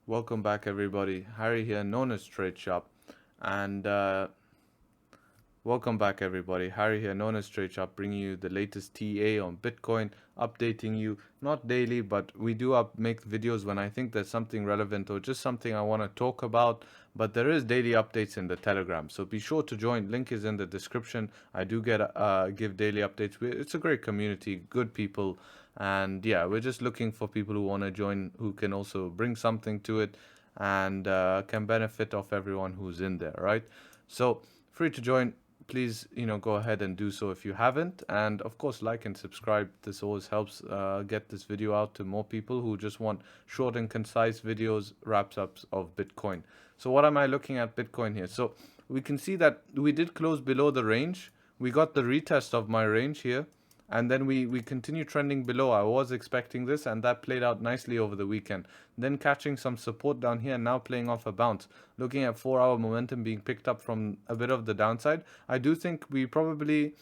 Welcome back, everybody. Harry here, known as Trade Shop, and welcome back, everybody. Harry here, known as Trade Shop, bringing you the latest TA on Bitcoin, updating you not daily, but we do make videos when I think there's something relevant or just something I want to talk about. But there is daily updates in the Telegram, so be sure to join. Link is in the description. I do give daily updates. It's a great community, good people, and yeah, we're just looking for people who want to join, who can also bring something to it, and can benefit off everyone who's in there, right? So free to join. Please, go ahead and do so if you haven't, and of course, like and subscribe. This always helps get this video out to more people who just want short and concise videos, wraps ups of Bitcoin. So what am I looking at Bitcoin here? So we can see that we did close below the range. We got the retest of my range here, and then we continue trending below. I was expecting this, and that played out nicely over the weekend. Then catching some support down here, now playing off a bounce. Looking at 4-hour momentum being picked up from a bit of the downside. I do think we probably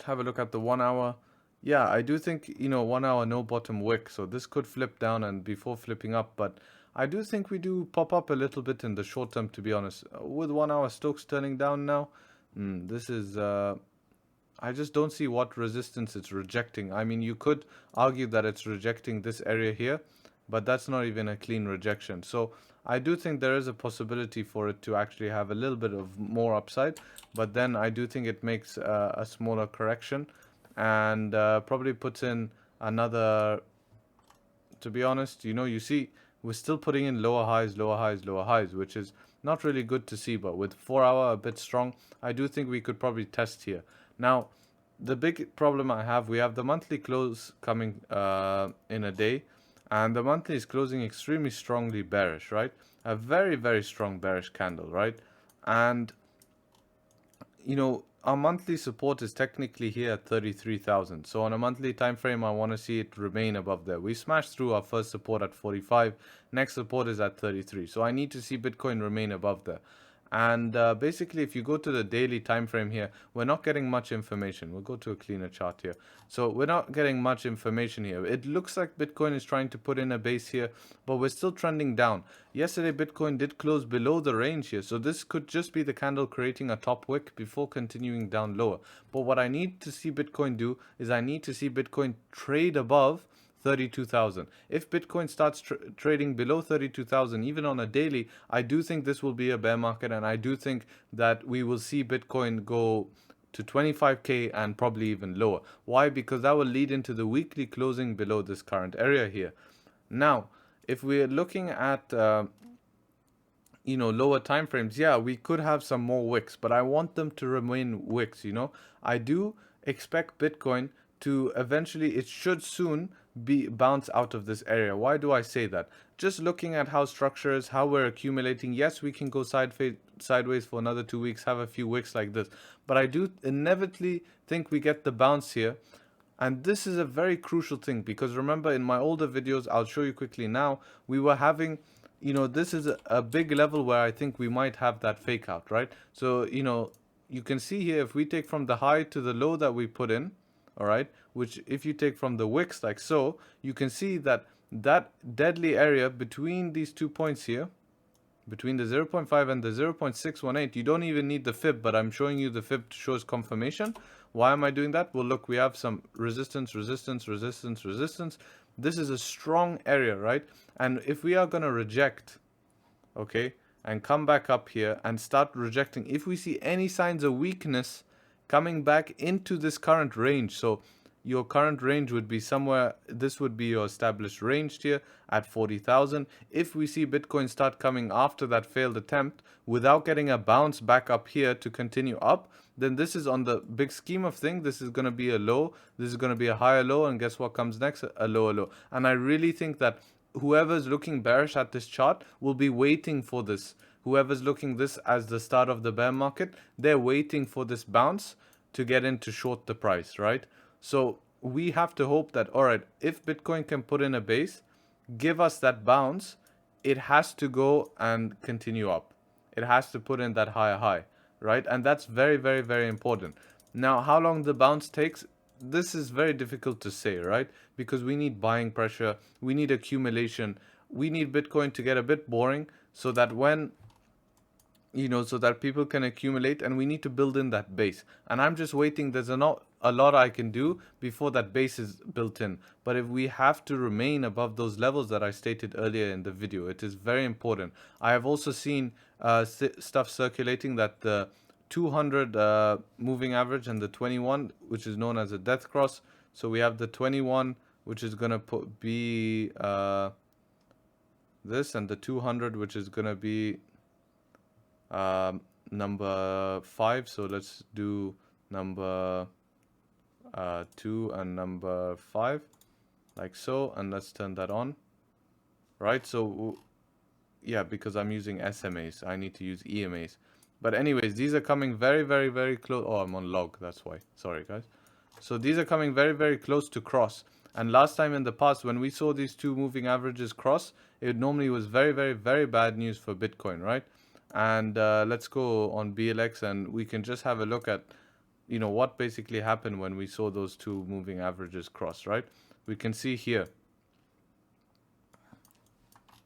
have a look at the 1 hour. Yeah, I do think 1 hour no bottom wick, so this could flip down and before flipping up, but I do think we do pop up a little bit in the short term, to be honest. With 1 hour Stokes turning down now, this is I just don't see what resistance it's rejecting. I mean, you could argue that it's rejecting this area here, but that's not even a clean rejection. So I do think there is a possibility for it to actually have a little bit of more upside, but then I do think it makes a smaller correction and probably puts in another, to be honest, you see, we're still putting in lower highs, lower highs, lower highs, which is not really good to see, but with 4 hour a bit strong, I do think we could probably test here. Now, the big problem I have, we have the monthly close coming in a day, and the monthly is closing extremely strongly bearish, right? A very, very strong bearish candle, right? And our monthly support is technically here at 33,000. So on a monthly time frame, I want to see it remain above there. We smashed through our first support at 45. Next support is at 33. So I need to see Bitcoin remain above there. And basically, if you go to the daily time frame here, we're not getting much information. We'll go to a cleaner chart here. So we're not getting much information here. It looks like Bitcoin is trying to put in a base here, but we're still trending down. Yesterday, Bitcoin did close below the range here. So this could just be the candle creating a top wick before continuing down lower. But what I need to see Bitcoin do is I need to see Bitcoin trade above 32,000. If Bitcoin starts trading below 32,000, even on a daily, I do think this will be a bear market, and I do think that we will see Bitcoin go to 25k and probably even lower. Why? Because that will lead into the weekly closing below this current area here. Now, if we're looking at lower time frames, yeah, we could have some more wicks, but I want them to remain wicks. I do expect Bitcoin to eventually, it should soon be bounce out of this area. Why do I say that? Just looking at how structures, how we're accumulating, yes, we can go sideways for another 2 weeks, have a few wicks like this, but I do inevitably think we get the bounce here. And this is a very crucial thing, because remember, in my older videos, I'll show you quickly now, we were having, this is a big level where I think we might have that fake out, right? So, you can see here, if we take from the high to the low that we put in, all right, which if you take from the wicks like so, you can see that that deadly area between these 2 points here, between the 0.5 and the 0.618, you don't even need the fib, but I'm showing you the fib to show us confirmation. Why am I doing that? Well, look, we have some resistance, resistance, resistance, resistance. This is a strong area, right? And if we are going to reject, okay, and come back up here and start rejecting, if we see any signs of weakness coming back into this current range, so your current range would be somewhere, this would be your established range here at 40,000. If we see Bitcoin start coming after that failed attempt without getting a bounce back up here to continue up, then this is, on the big scheme of things, this is going to be a low, this is going to be a higher low, and guess what comes next? A lower low. And I really think that whoever's looking bearish at this chart will be waiting for this. Whoever's looking this as the start of the bear market, they're waiting for this bounce to get in to short the price, right? So we have to hope that, all right, if Bitcoin can put in a base, give us that bounce, it has to go and continue up. It has to put in that higher high, right? And that's very, very, very important. Now, how long the bounce takes, this is very difficult to say, right? Because we need buying pressure, we need accumulation. we need Bitcoin to get a bit boring so that when, so that people can accumulate, and we need to build in that base. And I'm just waiting. There's a lot I can do before that base is built in. But if we have to remain above those levels that I stated earlier in the video, it is very important. I have also seen stuff circulating that the 200 moving average and the 21, which is known as a death cross. So we have the 21, which is going to be this, and the 200, which is going to be number 5. So let's do number 2 and number 5, like so, and let's turn that on. Right, so yeah, because I'm using SMAs, I need to use EMAs. But anyways, these are coming very, very, very close. Oh, I'm on log, that's why. Sorry, guys. So these are coming very, very close to cross. And last time in the past, when we saw these two moving averages cross, it normally was very, very, very bad news for Bitcoin, right? And let's go on BLX, and we can just have a look at, what basically happened when we saw those two moving averages cross, right? We can see here.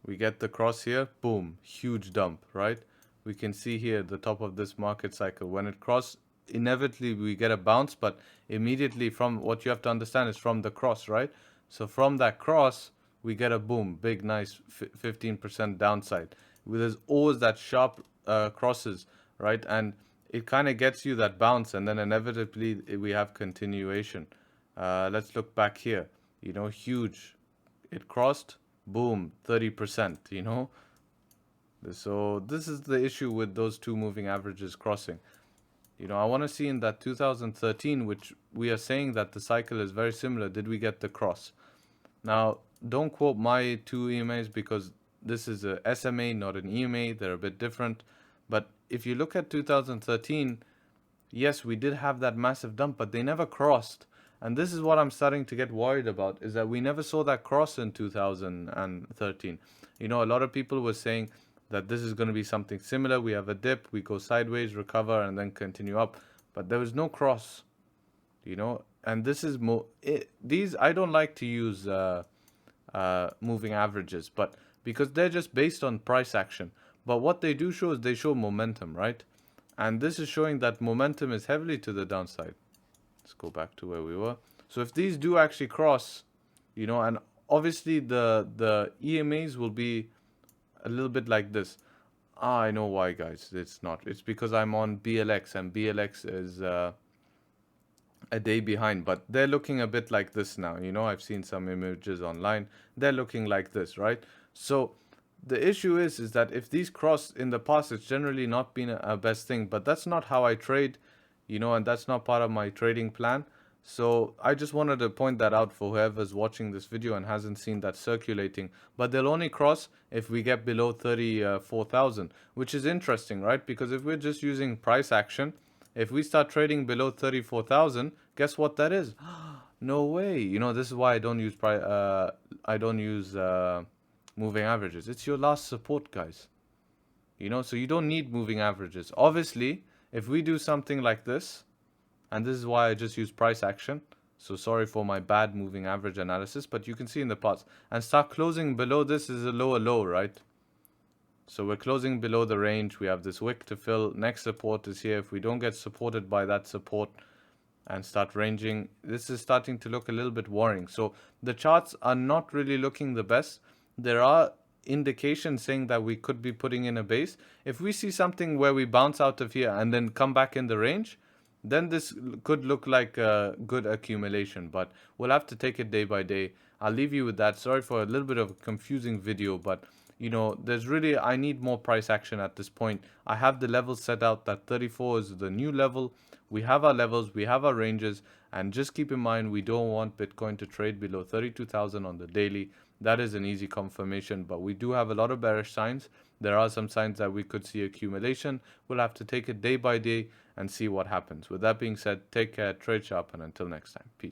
We get the cross here, boom, huge dump, right? We can see here the top of this market cycle. When it crosses, inevitably we get a bounce, but immediately from what you have to understand is from the cross, right? So from that cross, we get a boom, big, nice 15% downside. There's always that sharp crosses, right? And it kind of gets you that bounce, and then inevitably we have continuation. Let's look back here, huge. It crossed, boom, 30%, So this is the issue with those two moving averages crossing. I want to see in that 2013, which we are saying that the cycle is very similar, did we get the cross? Now, don't quote my two EMAs because this is a SMA, not an EMA. They're a bit different. But if you look at 2013, yes, we did have that massive dump, but they never crossed. And this is what I'm starting to get worried about, is that we never saw that cross in 2013. A lot of people were saying that this is going to be something similar. We have a dip, we go sideways, recover, and then continue up. But there was no cross, and this is these, I don't like to use moving averages, but because they're just based on price action. But what they do show is they show momentum, right? And this is showing that momentum is heavily to the downside. Let's go back to where we were. So if these do actually cross, and obviously the EMAs will be a little bit like this. I know why, guys. It's not. It's because I'm on BLX, and BLX is a day behind, but they're looking a bit like this now. I've seen some images online. They're looking like this, right? So the issue is that if these cross in the past, it's generally not been a best thing, but that's not how I trade, and that's not part of my trading plan. So I just wanted to point that out for whoever's watching this video and hasn't seen that circulating. But they'll only cross if we get below 34,000, which is interesting, right? Because if we're just using price action, if we start trading below 34,000, guess what that is? No way. This is why I don't use moving averages. It's your last support, guys. So you don't need moving averages. Obviously, if we do something like this, and this is why I just use price action. So sorry for my bad moving average analysis, but you can see in the past. And start closing below this is a lower low, right? So we're closing below the range. We have this wick to fill. Next support is here. If we don't get supported by that support and start ranging, this is starting to look a little bit worrying. So the charts are not really looking the best. There are indications saying that we could be putting in a base. If we see something where we bounce out of here and then come back in the range, then this could look like a good accumulation, but we'll have to take it day by day. I'll leave you with that. Sorry for a little bit of a confusing video, but there's really, I need more price action at this point. I have the levels set out that 34 is the new level. We have our levels, we have our ranges, and just keep in mind, we don't want Bitcoin to trade below 32,000 on the daily. That is an easy confirmation, but we do have a lot of bearish signs. There are some signs that we could see accumulation. We'll have to take it day by day and see what happens. With that being said, take care, trade sharp, and until next time, peace.